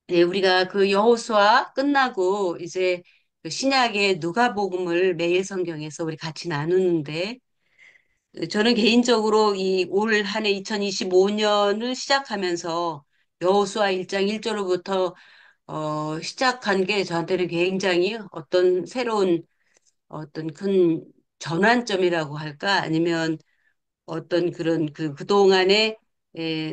예, 우리가 그 여호수아 끝나고 이제 그 신약의 누가복음을 매일 성경에서 우리 같이 나누는데 저는 개인적으로 이 올 한 해 2025년을 시작하면서 여호수아 1장 1절로부터 시작한 게 저한테는 굉장히 어떤 새로운 어떤 큰 전환점이라고 할까? 아니면 어떤 그런 그동안에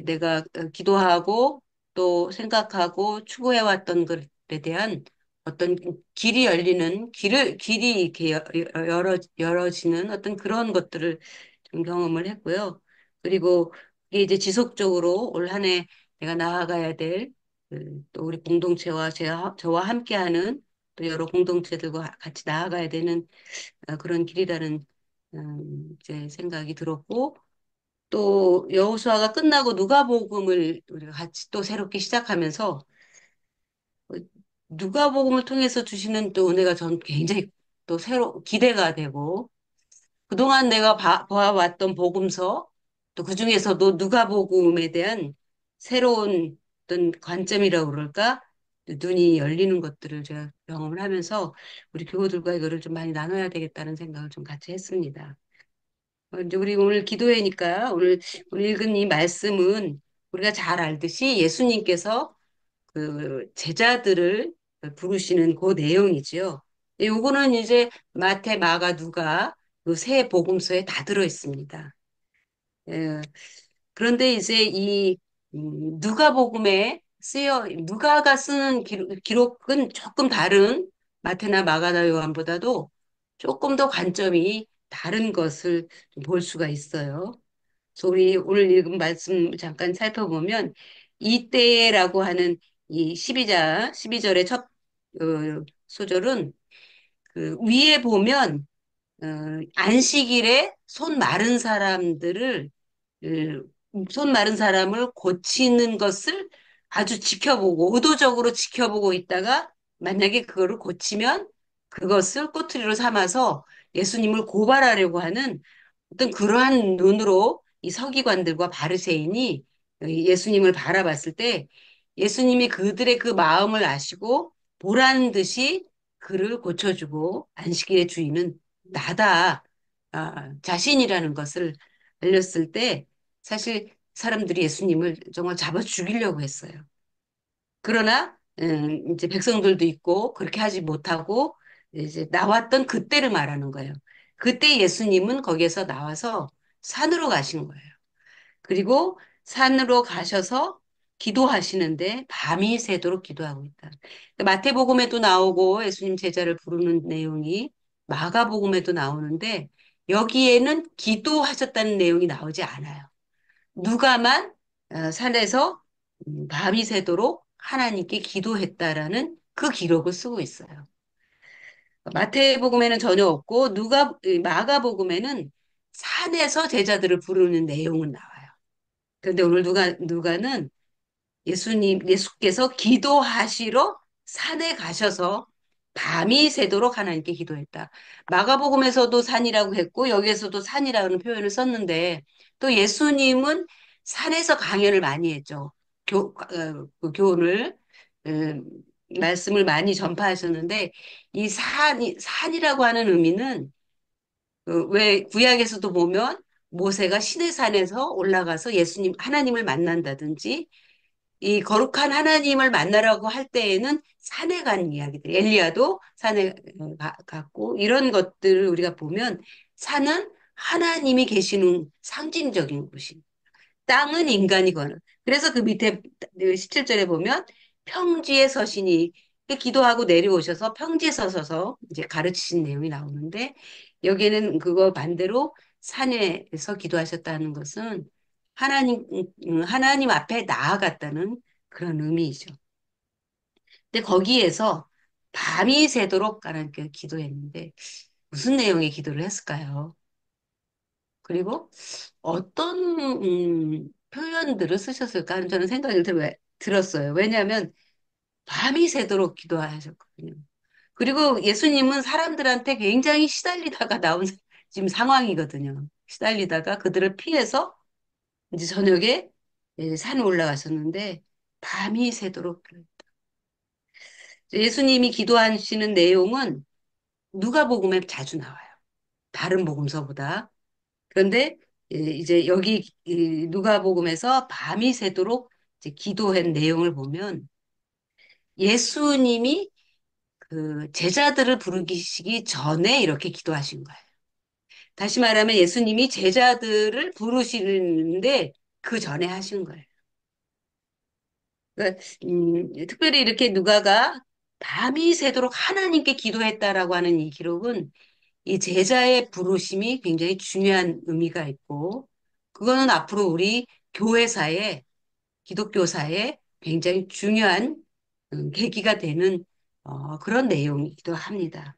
내가 기도하고 또 생각하고 추구해왔던 것에 대한 어떤 길이 열리는, 길이 이렇게 열어지는 어떤 그런 것들을 좀 경험을 했고요. 그리고 이게 이제 지속적으로 올 한 해 내가 나아가야 될, 또 우리 공동체와 저와 함께하는 또 여러 공동체들과 같이 나아가야 되는 그런 길이라는 이제 생각이 들었고, 또 여호수아가 끝나고 누가복음을 우리가 같이 또 새롭게 시작하면서 어, 누가복음을 통해서 주시는 또 은혜가 전 굉장히 또 새로 기대가 되고 그동안 내가 봐왔던 복음서 또 그중에서도 누가복음에 대한 새로운 어떤 관점이라고 그럴까? 눈이 열리는 것들을 제가 경험을 하면서 우리 교우들과 이거를 좀 많이 나눠야 되겠다는 생각을 좀 같이 했습니다. 이제 우리 오늘 기도회니까 오늘 읽은 이 말씀은 우리가 잘 알듯이 예수님께서 그 제자들을 부르시는 그 내용이지요. 요거는 이제 마태, 마가, 누가 그 세 복음서에 다 들어 있습니다. 예, 그런데 이제 이 누가복음에 누가가 쓰는 기록은 조금 다른 마태나 마가나 요한보다도 조금 더 관점이 다른 것을 볼 수가 있어요. 그래서 우리 오늘 읽은 말씀 잠깐 살펴보면 이때라고 하는 이 12절의 첫 소절은 그 위에 보면 안식일에 손 마른 사람들을 손 마른 사람을 고치는 것을 아주 지켜보고 의도적으로 지켜보고 있다가 만약에 그거를 고치면 그것을 꼬투리로 삼아서 예수님을 고발하려고 하는 어떤 그러한 눈으로 이 서기관들과 바리새인이 예수님을 바라봤을 때 예수님이 그들의 그 마음을 아시고 보란 듯이 그를 고쳐주고 안식일의 주인은 나다. 자신이라는 것을 알렸을 때 사실 사람들이 예수님을 정말 잡아 죽이려고 했어요. 그러나 이제 백성들도 있고 그렇게 하지 못하고 이제 나왔던 그때를 말하는 거예요. 그때 예수님은 거기에서 나와서 산으로 가신 거예요. 그리고 산으로 가셔서 기도하시는데 밤이 새도록 기도하고 있다. 마태복음에도 나오고 예수님 제자를 부르는 내용이 마가복음에도 나오는데 여기에는 기도하셨다는 내용이 나오지 않아요. 누가만 산에서 밤이 새도록 하나님께 기도했다라는 그 기록을 쓰고 있어요. 마태복음에는 전혀 없고 마가복음에는 산에서 제자들을 부르는 내용은 나와요. 그런데 오늘 누가는 예수께서 기도하시러 산에 가셔서 밤이 새도록 하나님께 기도했다. 마가복음에서도 산이라고 했고 여기에서도 산이라는 표현을 썼는데 또 예수님은 산에서 강연을 많이 했죠. 그 교훈을 음, 말씀을 많이 전파하셨는데 이 산이라고 하는 의미는 왜 구약에서도 보면 모세가 시내산에서 올라가서 예수님 하나님을 만난다든지 이 거룩한 하나님을 만나라고 할 때에는 산에 간 이야기들, 엘리야도 산에 갔고 이런 것들을 우리가 보면 산은 하나님이 계시는 상징적인 곳이 땅은 인간이 거는. 그래서 그 밑에 17절에 보면 평지에 서시니 기도하고 내려오셔서 평지에 서서 이제 가르치신 내용이 나오는데 여기에는 그거 반대로 산에서 기도하셨다는 것은 하나님 앞에 나아갔다는 그런 의미이죠. 근데 거기에서 밤이 새도록 하나님께 기도했는데 무슨 내용의 기도를 했을까요? 그리고 어떤 표현들을 쓰셨을까 하는 저는 생각이 들었어요. 왜냐하면 밤이 새도록 기도하셨거든요. 그리고 예수님은 사람들한테 굉장히 시달리다가 나온 지금 상황이거든요. 시달리다가 그들을 피해서 이제 저녁에 산에 올라가셨는데 밤이 새도록 기도했다. 예수님이 기도하시는 내용은 누가복음에 자주 나와요. 다른 복음서보다. 그런데 이제 여기 이 누가복음에서 밤이 새도록 이제 기도한 내용을 보면 예수님이 그 제자들을 부르시기 전에 이렇게 기도하신 거예요. 다시 말하면 예수님이 제자들을 부르시는데 그 전에 하신 거예요. 그러니까 특별히 이렇게 누가가 밤이 새도록 하나님께 기도했다라고 하는 이 기록은 이 제자의 부르심이 굉장히 중요한 의미가 있고, 그거는 앞으로 우리 교회사에, 기독교사에 굉장히 중요한 계기가 되는 그런 내용이기도 합니다.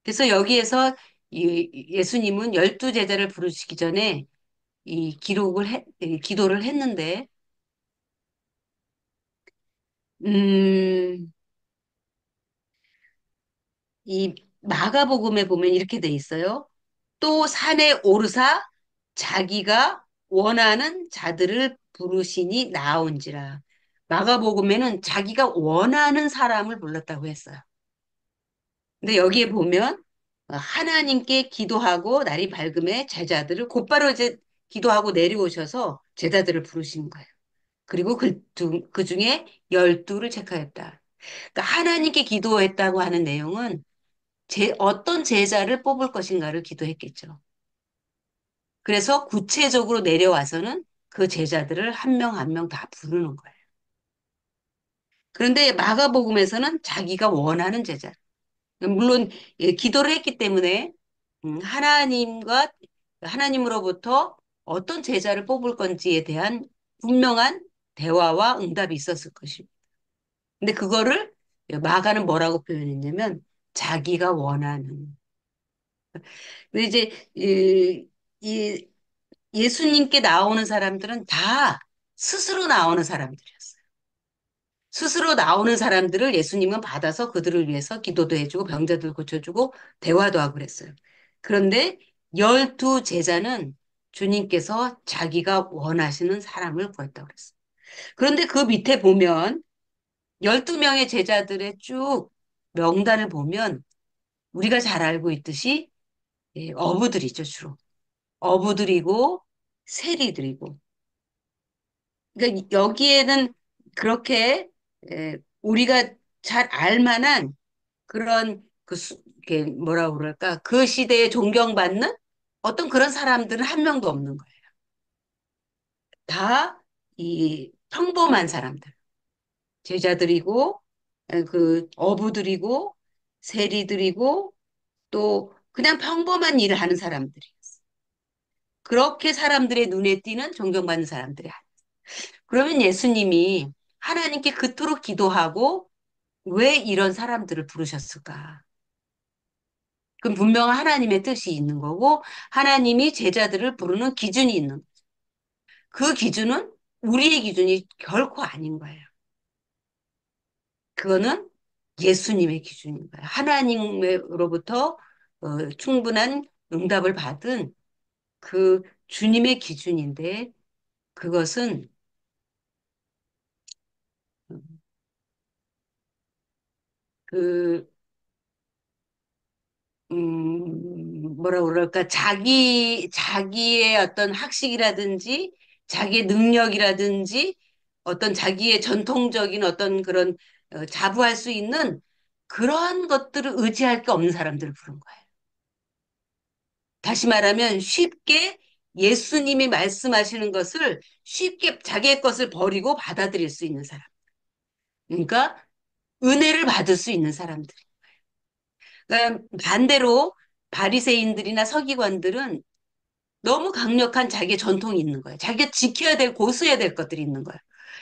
그래서 여기에서 예수님은 12제자를 부르시기 전에 이 기도를 했는데, 음, 이 마가복음에 보면 이렇게 돼 있어요. 또 산에 오르사 자기가 원하는 자들을 부르시니 나온지라. 마가복음에는 자기가 원하는 사람을 불렀다고 했어요. 근데 여기에 보면 하나님께 기도하고 날이 밝음에 제자들을 곧바로 이제 기도하고 내려오셔서 제자들을 부르신 거예요. 그리고 그 중에 12를 체크했다. 그러니까 하나님께 기도했다고 하는 내용은 어떤 제자를 뽑을 것인가를 기도했겠죠. 그래서 구체적으로 내려와서는 그 제자들을 한 명 한 명 다 부르는 거예요. 그런데 마가복음에서는 자기가 원하는 제자. 물론 기도를 했기 때문에 하나님과 하나님으로부터 어떤 제자를 뽑을 건지에 대한 분명한 대화와 응답이 있었을 것입니다. 근데 그거를 마가는 뭐라고 표현했냐면 자기가 원하는. 근데 이제 이 예수님께 나오는 사람들은 다 스스로 나오는 사람들이었어요. 스스로 나오는 사람들을 예수님은 받아서 그들을 위해서 기도도 해주고 병자들 고쳐주고 대화도 하고 그랬어요. 그런데 12제자는 주님께서 자기가 원하시는 사람을 구했다고 그랬어요. 그런데 그 밑에 보면 12명의 제자들의 쭉 명단을 보면 우리가 잘 알고 있듯이 어부들이죠, 주로. 어부들이고 세리들이고. 그러니까 여기에는 그렇게 우리가 잘 알만한 그런 이렇게 뭐라 그럴까 그 시대에 존경받는 어떤 그런 사람들은 한 명도 없는 거예요. 다 이 평범한 사람들, 제자들이고 그 어부들이고 세리들이고 또 그냥 평범한 일을 하는 사람들이. 그렇게 사람들의 눈에 띄는 존경받는 사람들이. 그러면 예수님이 하나님께 그토록 기도하고 왜 이런 사람들을 부르셨을까? 그럼 분명 하나님의 뜻이 있는 거고 하나님이 제자들을 부르는 기준이 있는 거죠. 그 기준은 우리의 기준이 결코 아닌 거예요. 그거는 예수님의 기준인 거예요. 하나님으로부터 충분한 응답을 받은 그 주님의 기준인데 그것은 그 뭐라 그럴까, 자기의 어떤 학식이라든지, 자기의 능력이라든지, 어떤 자기의 전통적인 어떤 그런, 자부할 수 있는 그런 것들을 의지할 게 없는 사람들을 부른 거예요. 다시 말하면 쉽게 예수님이 말씀하시는 것을 쉽게 자기의 것을 버리고 받아들일 수 있는 사람. 그러니까 은혜를 받을 수 있는 사람들. 그러니까 반대로 바리새인들이나 서기관들은 너무 강력한 자기의 전통이 있는 거예요. 자기가 지켜야 될, 고수해야 될 것들이 있는 거예요.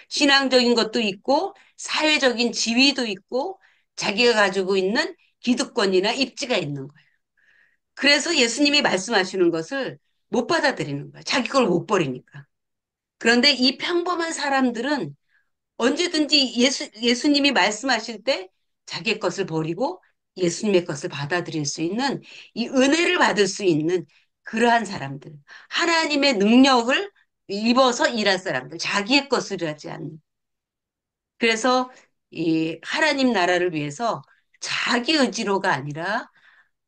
신앙적인 것도 있고, 사회적인 지위도 있고, 자기가 가지고 있는 기득권이나 입지가 있는 거예요. 그래서 예수님이 말씀하시는 것을 못 받아들이는 거예요. 자기 걸 못 버리니까. 그런데 이 평범한 사람들은 언제든지 예수님이 말씀하실 때 자기의 것을 버리고 예수님의 것을 받아들일 수 있는 이 은혜를 받을 수 있는 그러한 사람들. 하나님의 능력을 입어서 일할 사람들. 자기의 것을 하지 않는. 그래서 이 하나님 나라를 위해서 자기 의지로가 아니라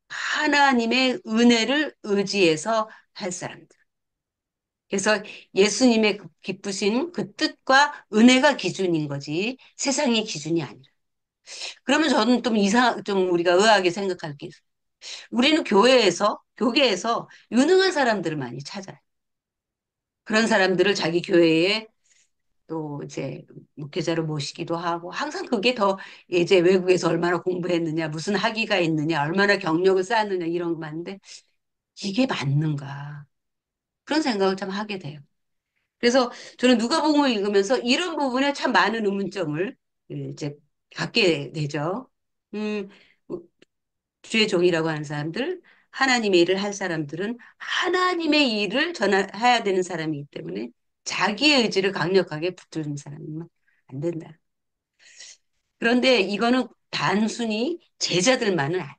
하나님의 은혜를 의지해서 할 사람들. 그래서 예수님의 그 기쁘신 그 뜻과 은혜가 기준인 거지 세상의 기준이 아니라. 그러면 저는 좀 우리가 의아하게 생각할 게 있어요. 우리는 교계에서 유능한 사람들을 많이 찾아요. 그런 사람들을 자기 교회에 또 이제 목회자로 모시기도 하고 항상 그게 더 이제 외국에서 얼마나 공부했느냐, 무슨 학위가 있느냐, 얼마나 경력을 쌓았느냐 이런 거 많은데 이게 맞는가? 그런 생각을 참 하게 돼요. 그래서 저는 누가복음을 읽으면서 이런 부분에 참 많은 의문점을 이제 갖게 되죠. 음, 주의 종이라고 하는 사람들, 하나님의 일을 할 사람들은 하나님의 일을 전해야 되는 사람이기 때문에 자기의 의지를 강력하게 붙드는 사람이면 안 된다. 그런데 이거는 단순히 제자들만은 아니에요.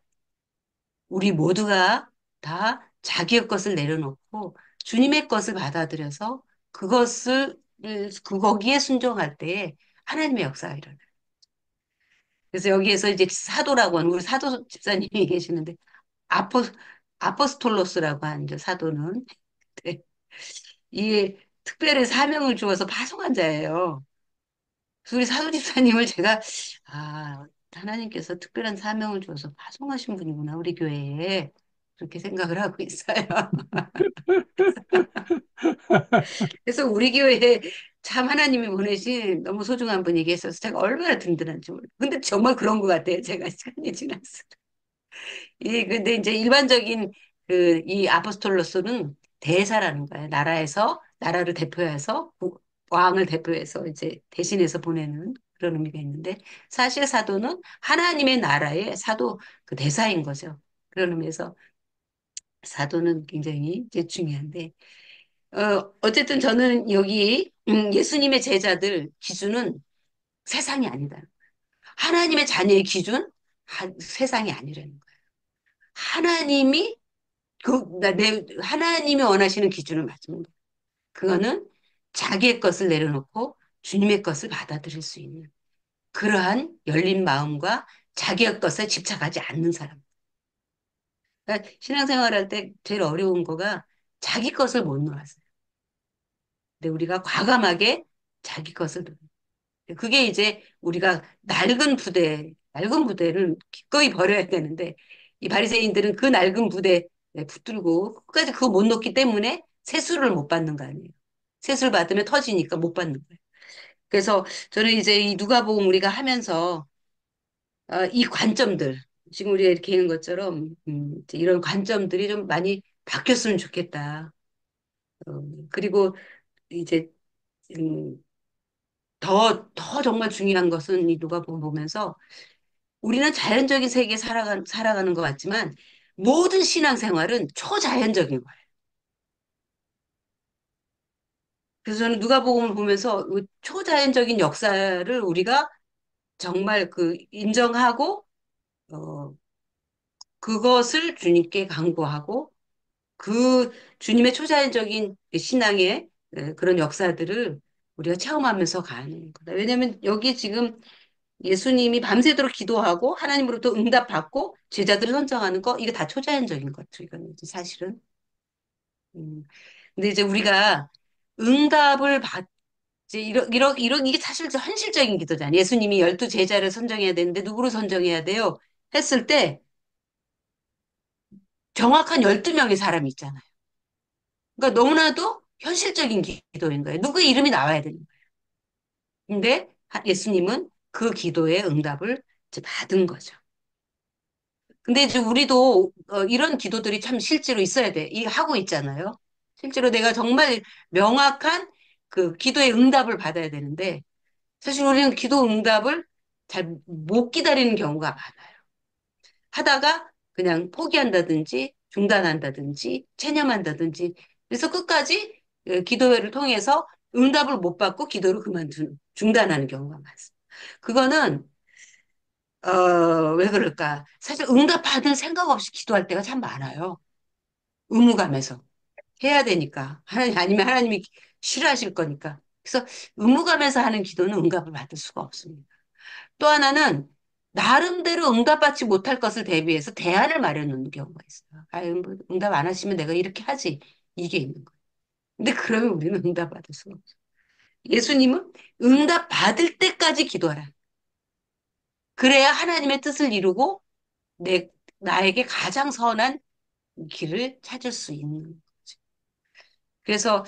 우리 모두가 다 자기의 것을 내려놓고 주님의 것을 받아들여서 그것을 거기에 순종할 때에 하나님의 역사가 일어나요. 그래서 여기에서 이제 사도라고 하는 우리 사도 집사님이 계시는데 아포 아포스톨로스라고 하는 저 사도는 네, 이 특별히 사명을 주어서 파송한 자예요. 그래서 우리 사도 집사님을 제가 아 하나님께서 특별한 사명을 주어서 파송하신 분이구나 우리 교회에 그렇게 생각을 하고 있어요. 그래서 우리 교회에 참 하나님이 보내신 너무 소중한 분이 계셔서 제가 얼마나 든든한지 몰라요. 근데 정말 그런 것 같아요. 제가 시간이 지났어요. 예, 근데 이제 일반적인 이 아포스톨로스는 대사라는 거예요. 나라를 대표해서, 왕을 대표해서 이제 대신해서 보내는 그런 의미가 있는데, 사실 사도는 하나님의 나라의 사도 그 대사인 거죠. 그런 의미에서 사도는 굉장히 이제 중요한데, 어쨌든 저는 여기 예수님의 제자들 기준은 세상이 아니다. 하나님의 자녀의 기준, 세상이 아니라는 거예요. 하나님이 하나님이 원하시는 기준을 맞추는 거예요. 그거는 자기의 것을 내려놓고 주님의 것을 받아들일 수 있는 그러한 열린 마음과 자기의 것에 집착하지 않는 사람. 그러니까 신앙생활할 때 제일 어려운 거가 자기 것을 못 놓았어요. 근데 우리가 과감하게 자기 것을 그게 이제 우리가 낡은 부대를 기꺼이 버려야 되는데 이 바리새인들은 그 낡은 부대에 붙들고 끝까지 그거 못 놓기 때문에 세수를 못 받는 거 아니에요. 세수를 받으면 터지니까 못 받는 거예요. 그래서 저는 이제 이 누가복음 우리가 하면서 이 관점들 지금 우리가 이렇게 있는 것처럼 이제 이런 관점들이 좀 많이 바뀌었으면 좋겠다. 그리고 이제 음, 더 정말 중요한 것은 이 누가복음 보면서 우리는 자연적인 세계에 살아가는 것 같지만 모든 신앙생활은 초자연적인 거예요. 그래서 저는 누가복음을 보면서 그 초자연적인 역사를 우리가 정말 인정하고 어, 그것을 주님께 강구하고 그 주님의 초자연적인 신앙의 그런 역사들을 우리가 체험하면서 가는 거다. 왜냐하면 여기 지금 예수님이 밤새도록 기도하고 하나님으로부터 응답받고 제자들을 선정하는 거 이거 다 초자연적인 거죠. 이거는 이제 사실은. 음. 근데 이제 우리가 응답을 받 이제 이런 이게 사실 현실적인 기도잖아요. 예수님이 12제자를 선정해야 되는데 누구를 선정해야 돼요? 했을 때 정확한 12명의 사람이 있잖아요. 그러니까 너무나도 현실적인 기도인 거예요. 누구의 이름이 나와야 되는 거예요. 근데 예수님은 그 기도의 응답을 이제 받은 거죠. 근데 이제 우리도 이런 기도들이 참 실제로 있어야 돼. 이 하고 있잖아요. 실제로 내가 정말 명확한 그 기도의 응답을 받아야 되는데 사실 우리는 기도 응답을 잘 못 기다리는 경우가 많아요. 하다가 그냥 포기한다든지 중단한다든지 체념한다든지 그래서 끝까지 기도회를 통해서 응답을 못 받고 기도를 중단하는 경우가 많습니다. 그거는 왜 그럴까? 사실 응답받을 생각 없이 기도할 때가 참 많아요. 의무감에서. 해야 되니까. 하나님, 아니면 하나님이 싫어하실 거니까. 그래서 의무감에서 하는 기도는 응답을 받을 수가 없습니다. 또 하나는 나름대로 응답받지 못할 것을 대비해서 대안을 마련해 놓는 경우가 있어요. 아유, 뭐 응답 안 하시면 내가 이렇게 하지. 이게 있는 거예요. 근데 그러면 우리는 응답 받을 수가 없어요. 예수님은 응답 받을 때까지 기도하라. 그래야 하나님의 뜻을 이루고 내, 나에게 가장 선한 길을 찾을 수 있는 거죠. 그래서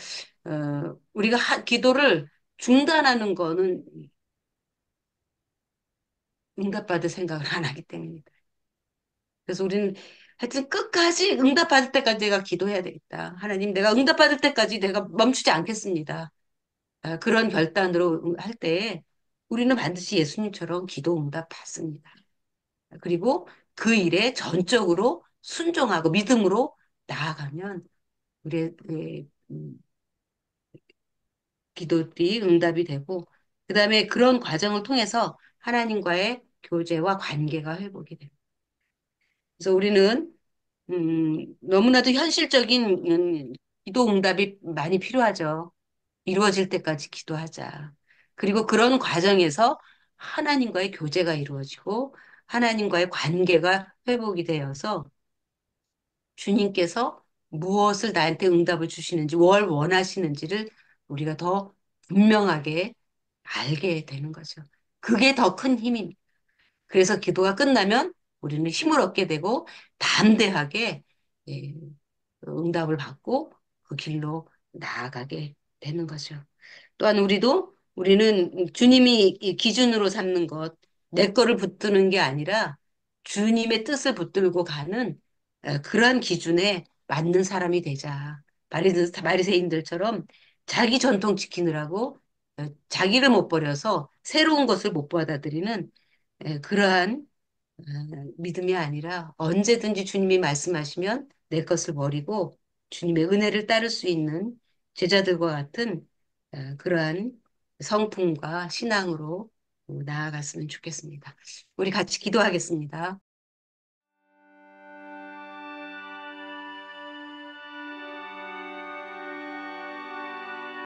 우리가 기도를 중단하는 거는 응답받을 생각을 안 하기 때문이다. 그래서 우리는 하여튼 끝까지 응답받을 때까지 내가 기도해야 되겠다. 하나님, 내가 응답받을 때까지 내가 멈추지 않겠습니다. 그런 결단으로 할 때 우리는 반드시 예수님처럼 기도 응답 받습니다. 그리고 그 일에 전적으로 순종하고 믿음으로 나아가면 우리의 기도들이 응답이 되고 그다음에 그런 과정을 통해서 하나님과의 교제와 관계가 회복이 됩니다. 그래서 우리는 너무나도 현실적인 기도 응답이 많이 필요하죠. 이루어질 때까지 기도하자. 그리고 그런 과정에서 하나님과의 교제가 이루어지고 하나님과의 관계가 회복이 되어서 주님께서 무엇을 나한테 응답을 주시는지, 뭘 원하시는지를 우리가 더 분명하게 알게 되는 거죠. 그게 더 큰 힘입니다. 그래서 기도가 끝나면 우리는 힘을 얻게 되고 담대하게 예, 응답을 받고 그 길로 나아가게 되는 거죠. 또한 우리는 주님이 이 기준으로 삼는 것, 내 거를 붙드는 게 아니라 주님의 뜻을 붙들고 가는 그러한 기준에 맞는 사람이 되자. 바리새인들처럼 자기 전통 지키느라고 자기를 못 버려서 새로운 것을 못 받아들이는 그러한 믿음이 아니라 언제든지 주님이 말씀하시면 내 것을 버리고 주님의 은혜를 따를 수 있는 제자들과 같은 그러한 성품과 신앙으로 나아갔으면 좋겠습니다. 우리 같이 기도하겠습니다.